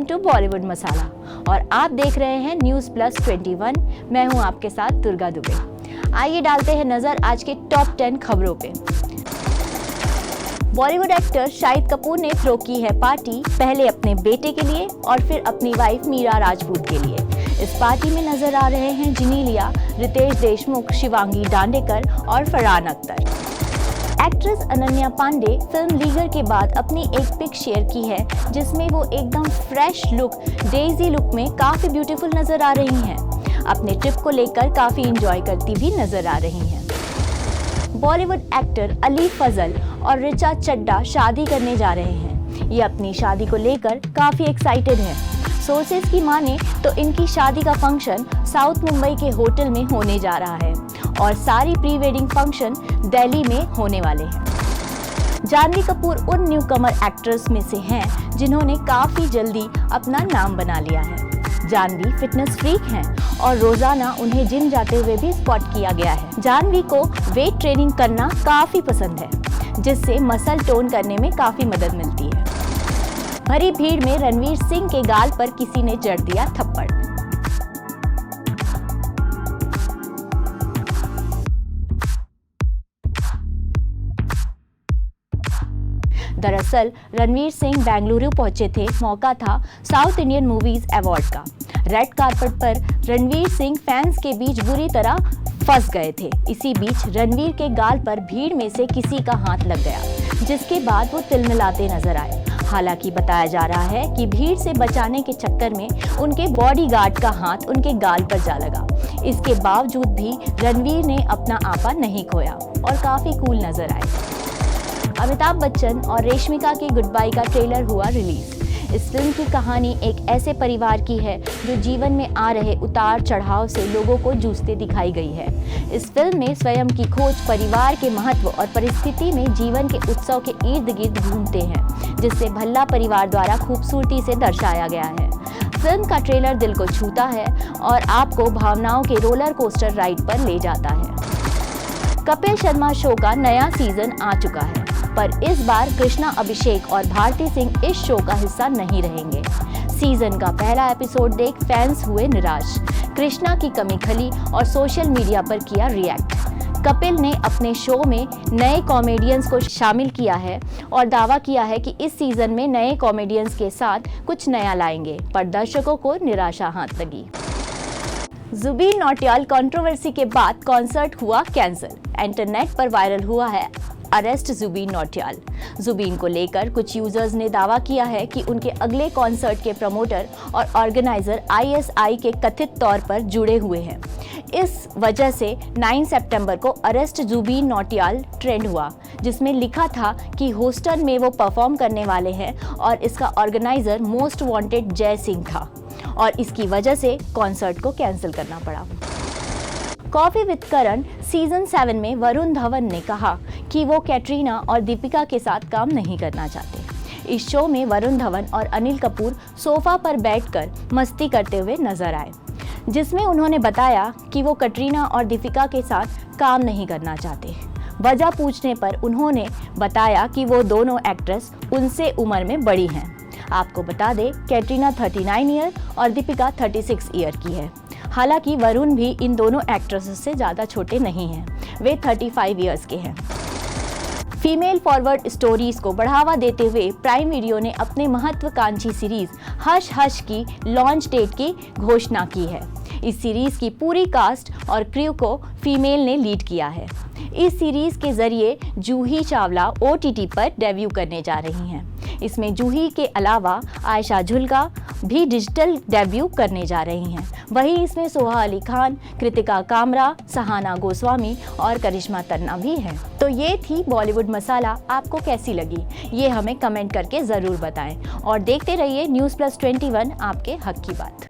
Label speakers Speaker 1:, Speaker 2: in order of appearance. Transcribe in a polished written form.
Speaker 1: To Bollywood मसाला और आप देख रहे हैं न्यूज़ प्लस 21। मैं हूं आपके साथ दुर्गा दुबे। आइए डालते हैं नजर आज के टॉप 10 खबरों पे। बॉलीवुड एक्टर शाहिद कपूर ने थ्रो की है पार्टी, पहले अपने बेटे के लिए और फिर अपनी वाइफ मीरा राजपूत के लिए। इस पार्टी में नजर आ रहे हैं जिनीलिया, रितेश देशमुख, शिवांगी डांडेकर और फरहान अख्तर। एक्ट्रेस अनन्या पांडे फिल्म लीगर के बाद अपनी एक पिक शेयर की है जिसमें वो एकदम फ्रेश लुक, डेजी लुक में काफी ब्यूटीफुल नजर आ रही हैं। अपने ट्रिप को लेकर काफी एंजॉय करती भी नजर आ रही हैं। बॉलीवुड एक्टर अली फजल और रिचा चड्ढा शादी करने जा रहे हैं। ये अपनी शादी को लेकर काफी एक्साइटेड हैं। सोर्सेज की माने तो इनकी शादी का फंक्शन साउथ मुंबई के होटल में होने जा रहा है और सारी प्री वेडिंग फंक्शन दिल्ली में होने वाले हैं। जानवी कपूर उन न्यूकमर एक्ट्रेस में से हैं जिन्होंने काफी जल्दी अपना नाम बना लिया है। जानवी फिटनेस फ्रीक हैं और रोजाना उन्हें जिम जाते हुए भी स्पॉट किया गया है। जानवी को वेट ट्रेनिंग करना काफी पसंद है जिससे मसल टोन करने में काफी मदद मिलती है। भरी भीड़ में रणवीर सिंह के गाल पर किसी ने जड़ दिया थप्पड़। दरअसल रणवीर सिंह बेंगलुरु पहुंचे थे। मौका था साउथ इंडियन मूवीज अवार्ड का। रेड कार्पेट पर रणवीर सिंह फैंस के बीच बुरी तरह फंस गए थे। इसी बीच रणवीर के गाल पर भीड़ में से किसी का हाथ लग गया, जिसके बाद वो तिलमिलाते नजर आए। हालांकि बताया जा रहा है कि भीड़ से बचाने के चक्कर में उनके बॉडीगार्ड का हाथ उनके गाल पर जा लगा। इसके बावजूद भी रणवीर ने अपना आपा नहीं खोया और काफी कूल नजर आए। अमिताभ बच्चन और रेशमिका की गुड बाय का ट्रेलर हुआ रिलीज। इस फिल्म की कहानी एक ऐसे परिवार की है जो जीवन में आ रहे उतार चढ़ाव से लोगों को जूझते दिखाई गई है। इस फिल्म में स्वयं की खोज, परिवार के महत्व और परिस्थिति में जीवन के उत्सव के इर्द गिर्द घूमते हैं, जिससे भल्ला परिवार द्वारा खूबसूरती से दर्शाया गया है। फिल्म का ट्रेलर दिल को छूता है और आपको भावनाओं के रोलर कोस्टर राइड पर ले जाता है। कपिल शर्मा शो का नया सीजन आ चुका है, पर इस बार कृष्णा अभिषेक और भारती सिंह इस शो का हिस्सा नहीं रहेंगे। सीजन का पहला एपिसोड देख फैंस हुए निराश। कृष्णा की कमी खली और सोशल मीडिया पर किया रिएक्ट। कपिल ने अपने शो में नए कॉमेडियंस को शामिल किया है और दावा किया है कि इस सीजन में नए कॉमेडियंस के साथ कुछ नया लाएंगे, पर दर्शकों को निराशा हाथ लगी। जुबीन नौटियाल कंट्रोवर्सी के बाद कॉन्सर्ट हुआ कैंसिल। इंटरनेट पर वायरल हुआ है अरेस्ट जुबीन नौटियाल। जुबीन को लेकर कुछ यूजर्स ने दावा किया है कि उनके अगले कॉन्सर्ट के प्रमोटर और ऑर्गेनाइजर आईएसआई के कथित तौर पर जुड़े हुए हैं। इस वजह से 9 सितंबर को अरेस्ट जुबीन नौटियाल ट्रेंड हुआ, जिसमें लिखा था कि ह्यूस्टन में वो परफॉर्म करने वाले हैं और इसका ऑर्गेनाइजर मोस्ट वांटेड जय सिंह था और इसकी वजह से कॉन्सर्ट को कैंसिल करना पड़ा। कॉफी विद करण सीजन 7 में वरुण धवन ने कहा कि वो कैटरीना और दीपिका के साथ काम नहीं करना चाहते। इस शो में वरुण धवन और अनिल कपूर सोफा पर बैठकर मस्ती करते हुए नजर आए, जिसमें उन्होंने बताया कि वो कैटरीना और दीपिका के साथ काम नहीं करना चाहते। वजह पूछने पर उन्होंने बताया कि वो दोनों एक्ट्रेस उनसे उम्र में बड़ी हैं। आपको बता दें, कैटरीना 39 ईयर और दीपिका 36 ईयर की है। हालांकि वरुण भी इन दोनों एक्ट्रेसेस से ज़्यादा छोटे नहीं हैं, वे 35 ईयर्स के हैं। फीमेल फॉरवर्ड स्टोरीज को बढ़ावा देते हुए प्राइम वीडियो ने अपने महत्वाकांक्षी सीरीज हश हश की लॉन्च डेट की घोषणा की है। इस सीरीज की पूरी कास्ट और क्रू को फीमेल ने लीड किया है। इस सीरीज के जरिए जूही चावला OTT पर डेब्यू करने जा रही हैं। इसमें जूही के अलावा आयशा झुल्का भी डिजिटल डेब्यू करने जा रही हैं। वहीं इसमें सोहा अली खान, कृतिका कामरा, सहाना गोस्वामी और करिश्मा तन्ना भी हैं। तो ये थी बॉलीवुड मसाला। आपको कैसी लगी ये हमें कमेंट करके ज़रूर बताएं और देखते रहिए न्यूज़ प्लस 21, आपके हक की बात।